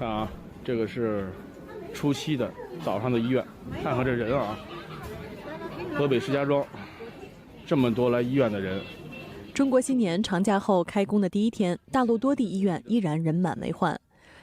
看啊，这个是初七的早上的医院，看看这人啊，河北石家庄这么多来医院的人。中国新年长假后开工的第一天，大陆多地医院依然人满为患。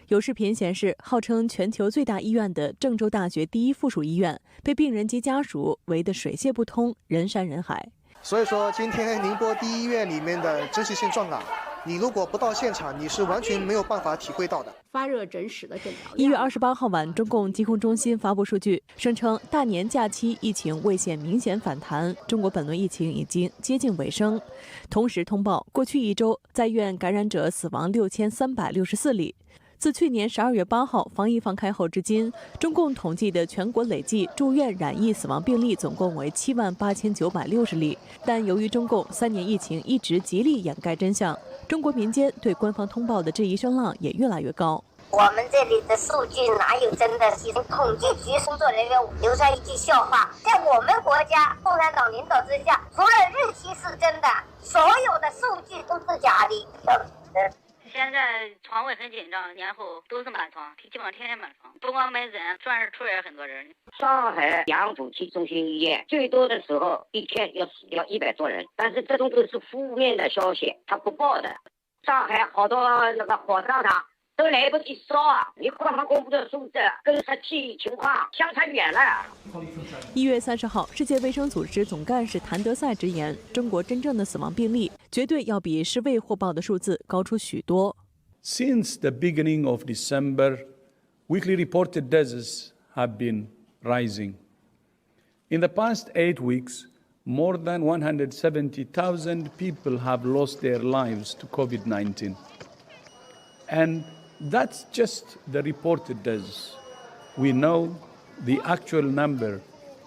有视频显示，号称全球最大医院的郑州大学第一附属医院被病人及家属围得水泄不通，人山人海。所以说，今天宁波第一医院里面的真实性壮大，你如果不到现场，你是完全没有办法体会到的。发热诊室的诊疗。1月28号晚，中共疾控中心发布数据，声称大年假期疫情未现明显反弹，中国本轮疫情已经接近尾声。同时通报，过去一周在院感染者死亡6364例。自去年12月8号防疫放开后至今，中共统计的全国累计住院染疫死亡病例总共为78960例。但由于中共3年疫情一直极力掩盖真相，中国民间对官方通报的质疑声浪也越来越高。我们这里的数据哪有真的？其实统计局工作人员流传一句笑话，在我们国家共产党领导之下，除了日期是真的，所有的数据都是假的。现在床位很紧张，年后都是满床，基本上天天满床，不光没人，转着出也很多人。上海杨浦区中心医院最多的时候一天要死掉100多人，但是这种都是负面的消息，他不报的。上海好多那个火葬场都来不及烧啊！你官方公布的数字跟实际情况相差远了。1月30号，世界卫生组织总干事谭德赛直言，中国真正的死亡病例绝对要比世卫获报的数字高出许多。Since the beginning of December, weekly reported deaths have been rising. In the past 8 weeks, more than 170,000 people have lost their lives to COVID-19. And that's just the reported deaths. We know the actual number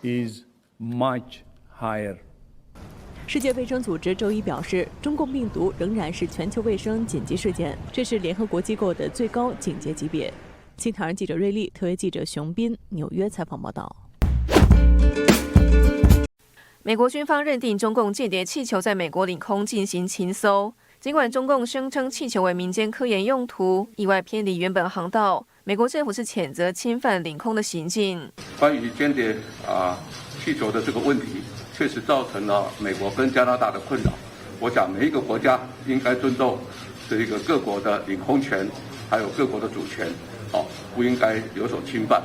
is much higher. 世界卫生组织周一表示，中共病毒仍然是全球卫生紧急事件，这是联合国机构的最高警戒级别。青唐人记者瑞丽，特约记者熊斌，纽约采访报道。美国军方认定中共间谍气球在美国领空进行情搜，尽管中共声称气球为民间科研用途，意外偏离原本航道，美国政府是谴责侵犯领空的行径。关于间谍气球的这个问题，确实造成了美国跟加拿大的困扰。我想每一个国家应该尊重这个各国的领空权，还有各国的主权，不应该有所侵犯。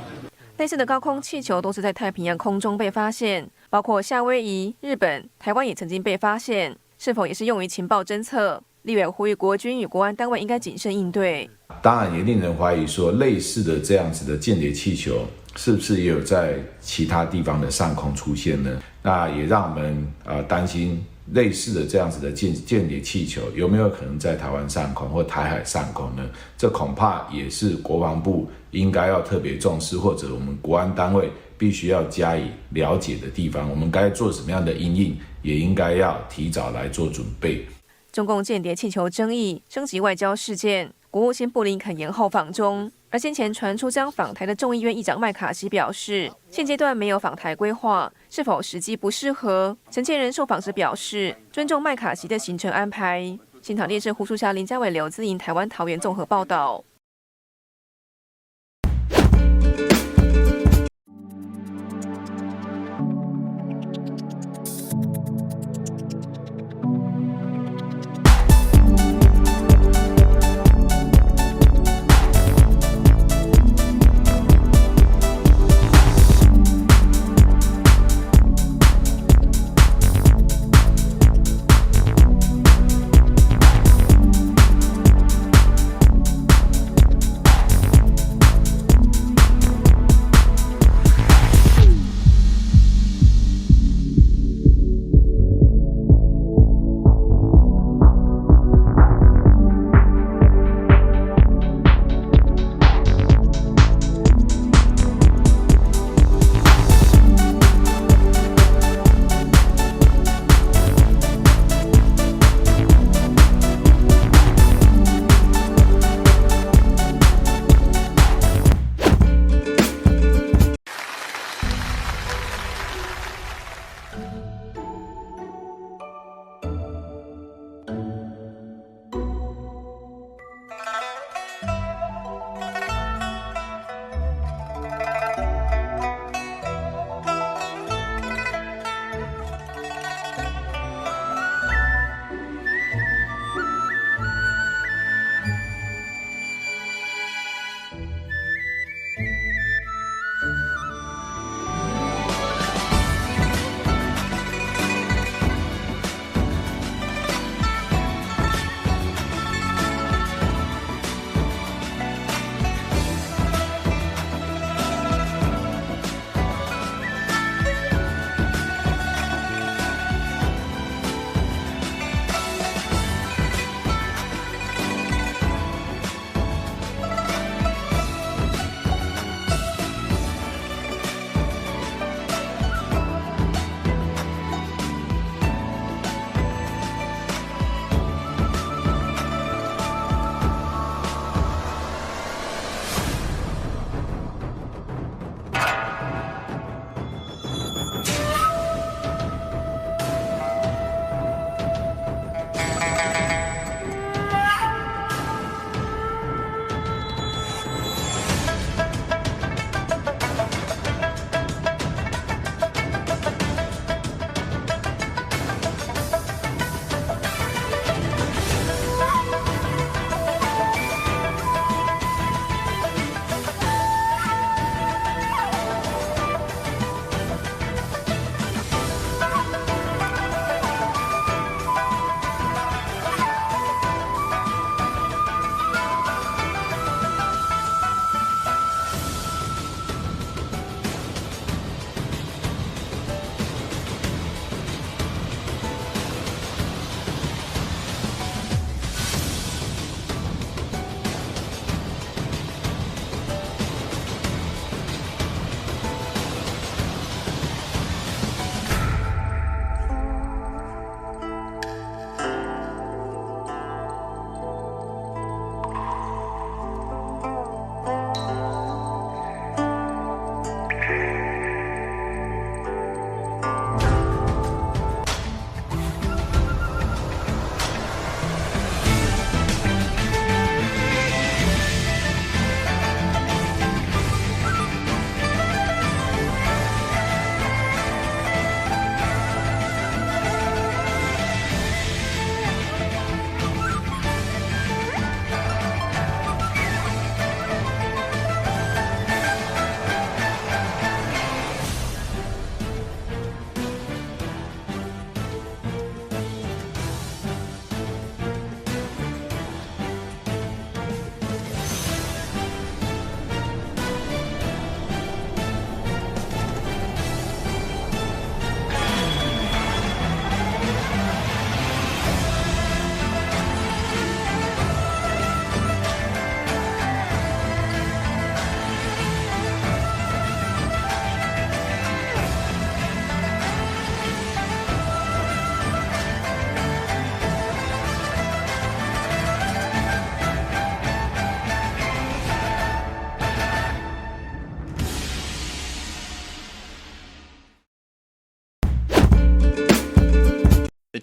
类似的高空气球都是在太平洋空中被发现，包括夏威夷、日本、台湾也曾经被发现，是否也是用于情报侦测？立委呼吁国军与国安单位应该谨慎应对。当然也令人怀疑说，类似的这样子的间谍气球是不是也有在其他地方的上空出现呢？那也让我们担心类似的这样子的间谍气球有没有可能在台湾上空或台海上空呢？这恐怕也是国防部应该要特别重视，或者我们国安单位必须要加以了解的地方。我们该做什么样的因应，也应该要提早来做准备。中共间谍气球争议升级外交事件，国务卿布林肯延后访中。而先前传出将访台的众议院议长麦卡锡表示，现阶段没有访台规划，是否时机不适合？陈建仁受访时表示，尊重麦卡锡的行程安排。新唐电视胡淑霞、林家伟、刘姿莹，台湾桃园综合报道。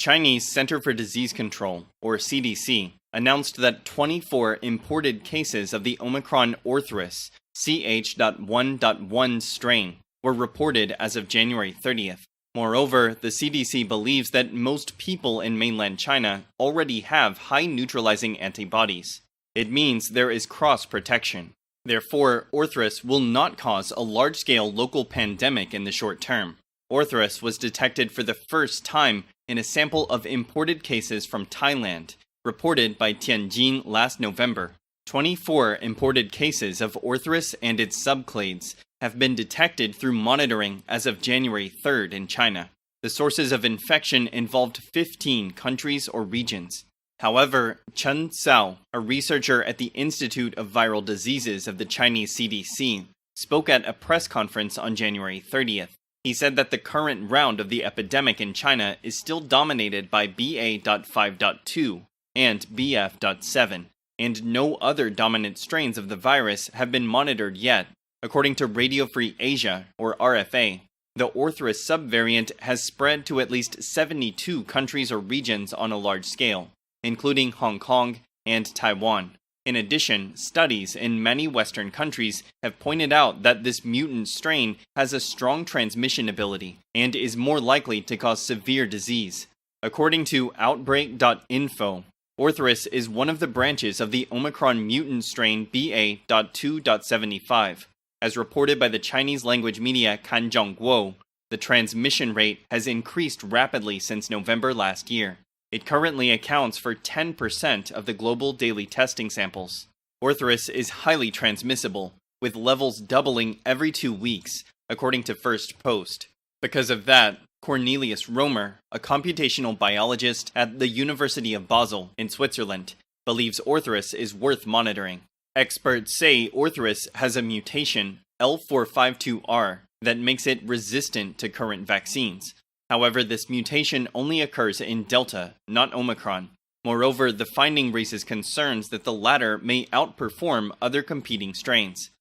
Chinese Center for Disease Control, or CDC, announced that 24 imported cases of the Omicron Orthrus CH.1.1 strain were reported as of January 30th. Moreover, the CDC believes that most people in mainland China already have high neutralizing antibodies. It means there is cross-protection. Therefore, Orthrus will not cause a large-scale local pandemic in the short term. Orthrus was detected for the first time in a sample of imported cases from Thailand, reported by Tianjin last November. 24 imported cases of Orthrus and its subclades have been detected through monitoring as of January 3rd in China. The sources of infection involved 15 countries or regions. However, Chen Cao, a researcher at the Institute of Viral Diseases of the Chinese CDC, spoke at a press conference on January 30th. He said that the current round of the epidemic in China is still dominated by BA.5.2 and BF.7, and no other dominant strains of the virus have been monitored yet. According to Radio Free Asia, or RFA, the Orthrus subvariant has spread to at least 72 countries or regions on a large scale, including Hong Kong and Taiwan. In addition, studies in many Western countries have pointed out that this mutant strain has a strong transmission ability and is more likely to cause severe disease. According to Outbreak.info, Orthrus is one of the branches of the Omicron mutant strain BA.2.75. As reported by the Chinese language media Kanzhongguo, the transmission rate has increased rapidly since November last year. It currently accounts for 10% of the global daily testing samples. Orthrus is highly transmissible, with levels doubling every 2 weeks, according to First Post. Because of that, Cornelius Romer, a computational biologist at the University of Basel in Switzerland, believes Orthrus is worth monitoring. Experts say Orthrus has a mutation, L452R, that makes it resistant to current vaccines. However, this mutation only occurs in Delta, not Omicron. Moreover, the finding raises concerns that the latter may outperform other competing strains.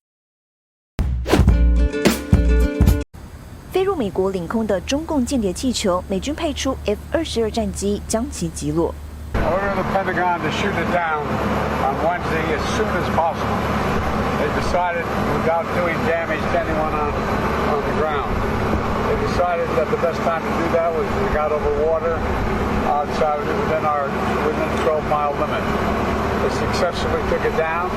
飞入美国领空的中共间谍气球，美军派出 F-22战机将其击落。Order the Pentagon to shoot it down on Wednesday as soon as possible. They decided, without doing damage to anyone on the ground, they decided that the best time to do that was when we got over water outside within the 12-mile limit. They successfully took it down.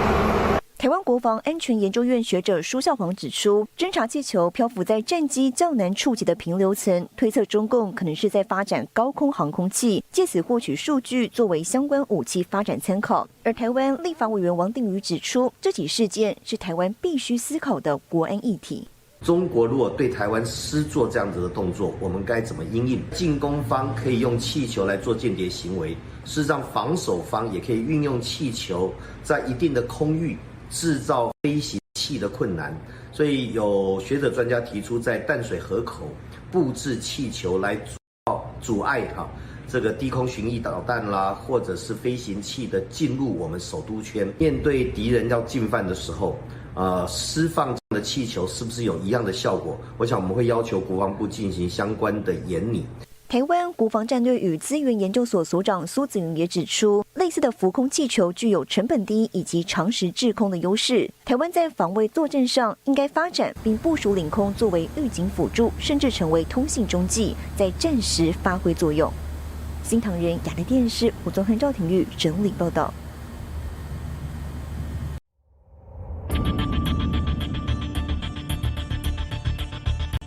台湾国防安全研究院学者舒孝煌指出，侦察气球漂浮在战机较难触及的平流层，推测中共可能是在发展高空航空器，借此获取数据作为相关武器发展参考。而台湾立法委员王定宇指出，这起事件是台湾必须思考的国安议题。中国如果对台湾施做这样子的动作，我们该怎么因应？进攻方可以用气球来做间谍行为，事实上防守方也可以运用气球在一定的空域制造飞行器的困难，所以有学者专家提出，在淡水河口布置气球来阻碍这个低空巡弋导弹啦，或者是飞行器的进入我们首都圈。面对敌人要进犯的时候，释放这样的气球是不是有一样的效果？我想我们会要求国防部进行相关的研拟。台湾国防战略与资源研究所所长苏子云也指出，类似的浮空气球具有成本低以及长时滞空的优势。台湾在防卫作战上应该发展并部署领空作为预警辅助，甚至成为通信中继，在战时发挥作用。新唐人亚太电视胡宗汉、赵廷玉整理报道。